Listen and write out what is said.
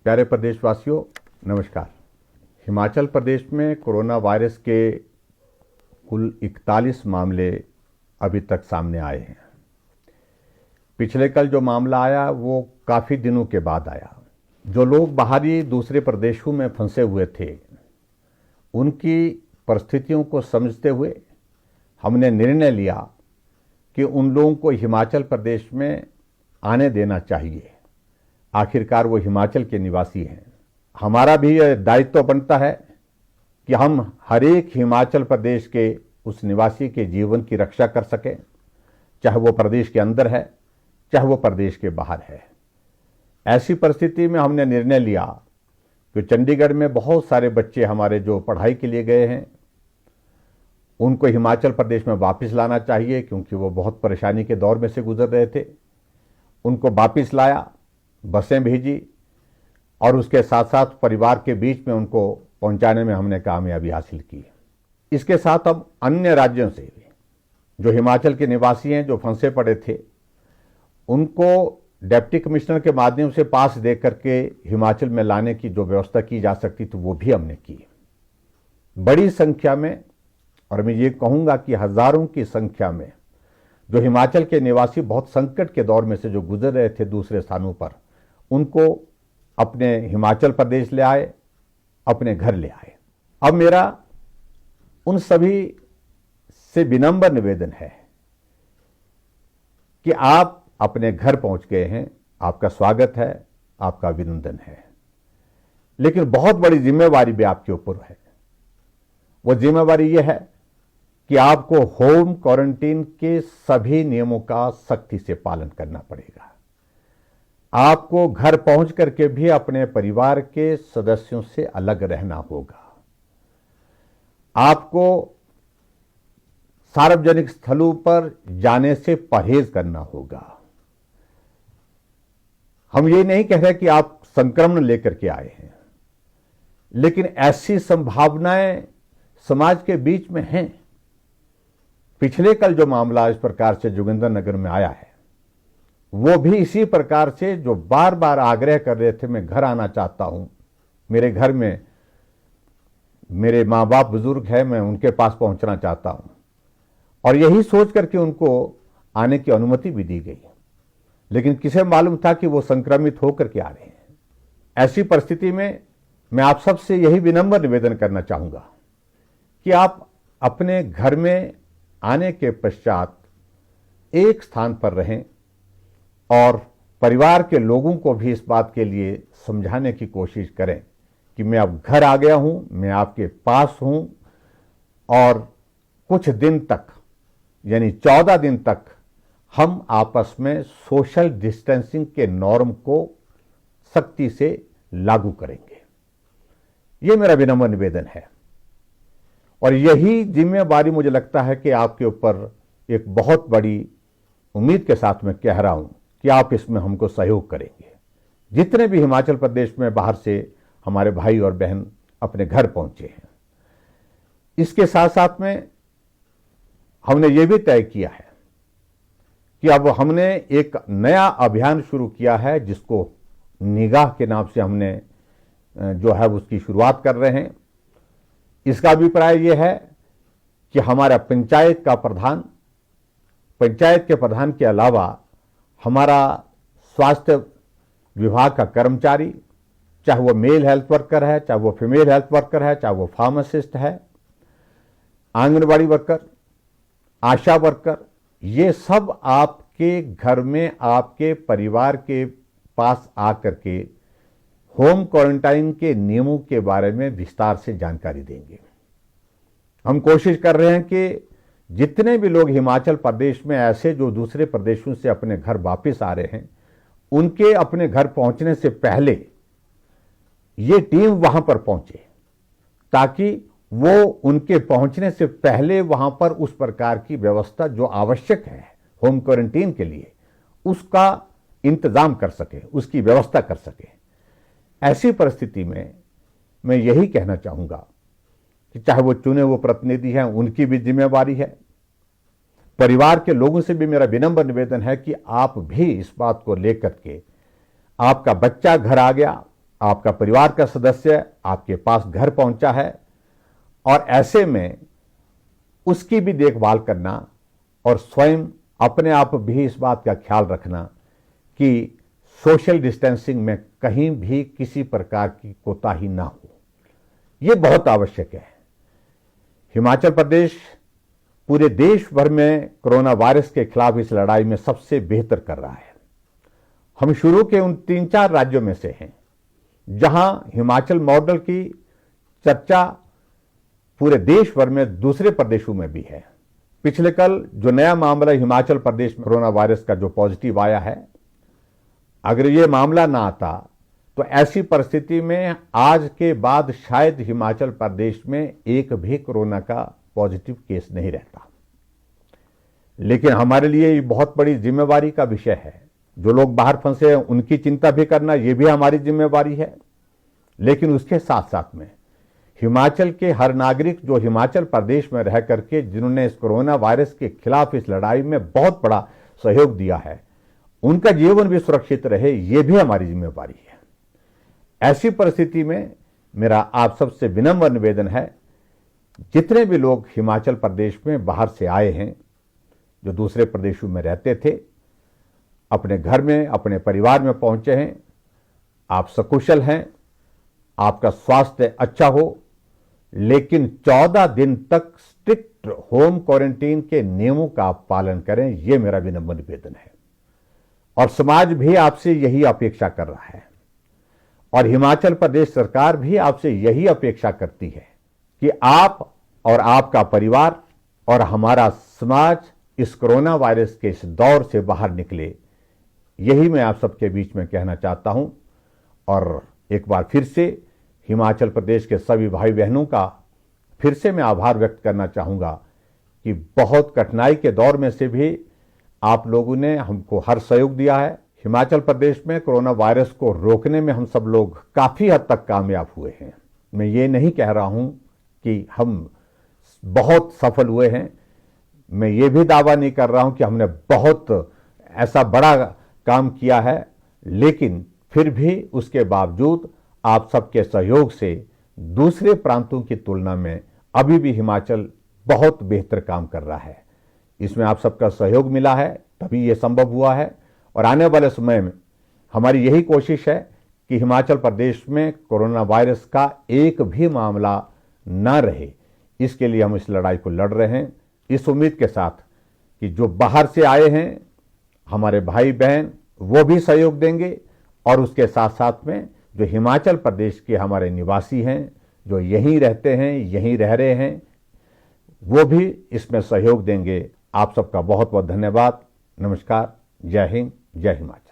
प्यारे प्रदेशवासियों, नमस्कार। हिमाचल प्रदेश में कोरोना वायरस के कुल 41 मामले अभी तक सामने आए हैं। पिछले कल जो मामला आया वो काफ़ी दिनों के बाद आया। जो लोग बाहरी दूसरे प्रदेशों में फंसे हुए थे, उनकी परिस्थितियों को समझते हुए हमने निर्णय लिया कि उन लोगों को हिमाचल प्रदेश में आने देना चाहिए। आखिरकार वो हिमाचल के निवासी हैं। हमारा भी यह दायित्व बनता है कि हम हर एक हिमाचल प्रदेश के उस निवासी के जीवन की रक्षा कर सकें, चाहे वो प्रदेश के अंदर है, चाहे वो प्रदेश के बाहर है। ऐसी परिस्थिति में हमने निर्णय लिया कि चंडीगढ़ में बहुत सारे बच्चे हमारे जो पढ़ाई के लिए गए हैं, उनको हिमाचल प्रदेश में वापस लाना चाहिए, क्योंकि वो बहुत परेशानी के दौर में से गुजर रहे थे। उनको वापस लाया, बसें भेजी और उसके साथ साथ परिवार के बीच में उनको पहुंचाने में हमने कामयाबी हासिल की। इसके साथ अब अन्य राज्यों से जो हिमाचल के निवासी हैं, जो फंसे पड़े थे, उनको डिप्टी कमिश्नर के माध्यम से पास दे करके हिमाचल में लाने की जो व्यवस्था की जा सकती थी वो भी हमने की। बड़ी संख्या में, और मैं ये कहूँगा कि हजारों की संख्या में जो हिमाचल के निवासी बहुत संकट के दौर में से जो गुजर रहे थे दूसरे स्थानों पर, उनको अपने हिमाचल प्रदेश ले आए, अपने घर ले आए। अब मेरा उन सभी से विनम्र निवेदन है कि आप अपने घर पहुंच गए हैं, आपका स्वागत है, आपका अभिनंदन है, लेकिन बहुत बड़ी जिम्मेवारी भी आपके ऊपर है। वो जिम्मेवारी ये है कि आपको होम क्वारंटीन के सभी नियमों का सख्ती से पालन करना पड़ेगा। आपको घर पहुंच करके भी अपने परिवार के सदस्यों से अलग रहना होगा। आपको सार्वजनिक स्थलों पर जाने से परहेज करना होगा। हम ये नहीं कह रहे कि आप संक्रमण लेकर के आए हैं, लेकिन ऐसी संभावनाएं समाज के बीच में हैं। पिछले कल जो मामला इस प्रकार से जोगिंद्रनगर में आया है, वो भी इसी प्रकार से जो बार बार आग्रह कर रहे थे, मैं घर आना चाहता हूं, मेरे घर में मेरे माँ बाप बुजुर्ग हैं, मैं उनके पास पहुंचना चाहता हूं, और यही सोच करके उनको आने की अनुमति भी दी गई। लेकिन किसे मालूम था कि वो संक्रमित होकर के आ रहे हैं। ऐसी परिस्थिति में मैं आप सबसे यही विनम्र निवेदन करना चाहूंगा कि आप अपने घर में आने के पश्चात एक स्थान पर रहें और परिवार के लोगों को भी इस बात के लिए समझाने की कोशिश करें कि मैं अब घर आ गया हूं, मैं आपके पास हूं, और कुछ दिन तक, यानी 14 दिन तक हम आपस में सोशल डिस्टेंसिंग के नॉर्म को सख्ती से लागू करेंगे। यह मेरा विनम्र निवेदन है, और यही जिम्मेवारी मुझे लगता है कि आपके ऊपर एक बहुत बड़ी उम्मीद के साथ मैं कह रहा हूं कि आप इसमें हमको सहयोग करेंगे। जितने भी हिमाचल प्रदेश में बाहर से हमारे भाई और बहन अपने घर पहुंचे हैं, इसके साथ साथ में हमने ये भी तय किया है कि अब हमने एक नया अभियान शुरू किया है, जिसको निगाह के नाम से हमने जो है उसकी शुरुआत कर रहे हैं। इसका अभिप्राय यह है कि हमारा पंचायत के प्रधान के अलावा हमारा स्वास्थ्य विभाग का कर्मचारी, चाहे वो मेल हेल्थ वर्कर है, चाहे वो फीमेल हेल्थ वर्कर है, चाहे वो फार्मासिस्ट है, आंगनबाड़ी वर्कर, आशा वर्कर, ये सब आपके घर में आपके परिवार के पास आकर के होम क्वारंटाइन के नियमों के बारे में विस्तार से जानकारी देंगे। हम कोशिश कर रहे हैं कि जितने भी लोग हिमाचल प्रदेश में ऐसे जो दूसरे प्रदेशों से अपने घर वापस आ रहे हैं, उनके अपने घर पहुंचने से पहले ये टीम वहां पर पहुंचे, ताकि वो उनके पहुंचने से पहले वहां पर उस प्रकार की व्यवस्था जो आवश्यक है होम क्वारंटीन के लिए, उसका इंतजाम कर सके, उसकी व्यवस्था कर सके। ऐसी परिस्थिति में मैं यही कहना चाहूंगा कि चाहे वो चुने हुए प्रतिनिधि हैं, उनकी भी जिम्मेवारी है। परिवार के लोगों से भी मेरा विनम्र निवेदन है कि आप भी इस बात को लेकर के, आपका बच्चा घर आ गया, आपका परिवार का सदस्य आपके पास घर पहुंचा है और ऐसे में उसकी भी देखभाल करना और स्वयं अपने आप भी इस बात का ख्याल रखना कि सोशल डिस्टेंसिंग में कहीं भी किसी प्रकार की कोताही ना हो, यह बहुत आवश्यक है। हिमाचल प्रदेश पूरे देश भर में कोरोना वायरस के खिलाफ इस लड़ाई में सबसे बेहतर कर रहा है। हम शुरू के उन 3-4 राज्यों में से हैं जहां हिमाचल मॉडल की चर्चा पूरे देश भर में दूसरे प्रदेशों में भी है। पिछले कल जो नया मामला हिमाचल प्रदेश में कोरोना वायरस का जो पॉजिटिव आया है, अगर ये मामला ना आता तो ऐसी परिस्थिति में आज के बाद शायद हिमाचल प्रदेश में एक भी कोरोना का पॉजिटिव केस नहीं रहता। लेकिन हमारे लिए ये बहुत बड़ी जिम्मेवारी का विषय है। जो लोग बाहर फंसे हैं उनकी चिंता भी करना ये भी हमारी जिम्मेवारी है। लेकिन उसके साथ साथ में हिमाचल के हर नागरिक जो हिमाचल प्रदेश में रह करके जिन्होंने इस कोरोना वायरस के खिलाफ इस लड़ाई में बहुत बड़ा सहयोग दिया है, उनका जीवन भी सुरक्षित रहे, ये भी हमारी जिम्मेवारी है। ऐसी परिस्थिति में मेरा आप सबसे विनम्र निवेदन है, जितने भी लोग हिमाचल प्रदेश में बाहर से आए हैं, जो दूसरे प्रदेशों में रहते थे, अपने घर में अपने परिवार में पहुंचे हैं, आप सकुशल हैं, आपका स्वास्थ्य अच्छा हो, लेकिन 14 दिन तक स्ट्रिक्ट होम क्वारंटीन के नियमों का आप पालन करें, यह मेरा विनम्र निवेदन है। और समाज भी आपसे यही अपेक्षा कर रहा है और हिमाचल प्रदेश सरकार भी आपसे यही अपेक्षा करती है कि आप और आपका परिवार और हमारा समाज इस कोरोना वायरस के इस दौर से बाहर निकले। यही मैं आप सबके बीच में कहना चाहता हूं। और एक बार फिर से हिमाचल प्रदेश के सभी भाई बहनों का फिर से मैं आभार व्यक्त करना चाहूंगा कि बहुत कठिनाई के दौर में से भी आप लोगों ने हमको हर सहयोग दिया है। हिमाचल प्रदेश में कोरोना वायरस को रोकने में हम सब लोग काफी हद तक कामयाब हुए हैं। मैं ये नहीं कह रहा हूं कि हम बहुत सफल हुए हैं, मैं ये भी दावा नहीं कर रहा हूं कि हमने बहुत ऐसा बड़ा काम किया है, लेकिन फिर भी उसके बावजूद आप सबके सहयोग से दूसरे प्रांतों की तुलना में अभी भी हिमाचल बहुत बेहतर काम कर रहा है। इसमें आप सबका सहयोग मिला है, तभी ये संभव हुआ है। और आने वाले समय में हमारी यही कोशिश है कि हिमाचल प्रदेश में कोरोना वायरस का एक भी मामला न रहे। इसके लिए हम इस लड़ाई को लड़ रहे हैं, इस उम्मीद के साथ कि जो बाहर से आए हैं हमारे भाई बहन वो भी सहयोग देंगे, और उसके साथ साथ में जो हिमाचल प्रदेश के हमारे निवासी हैं, जो यहीं रहते हैं, यहीं रह रहे हैं, वो भी इसमें सहयोग देंगे। आप सबका बहुत बहुत धन्यवाद। नमस्कार। जय हिंद, जय हिमाचल।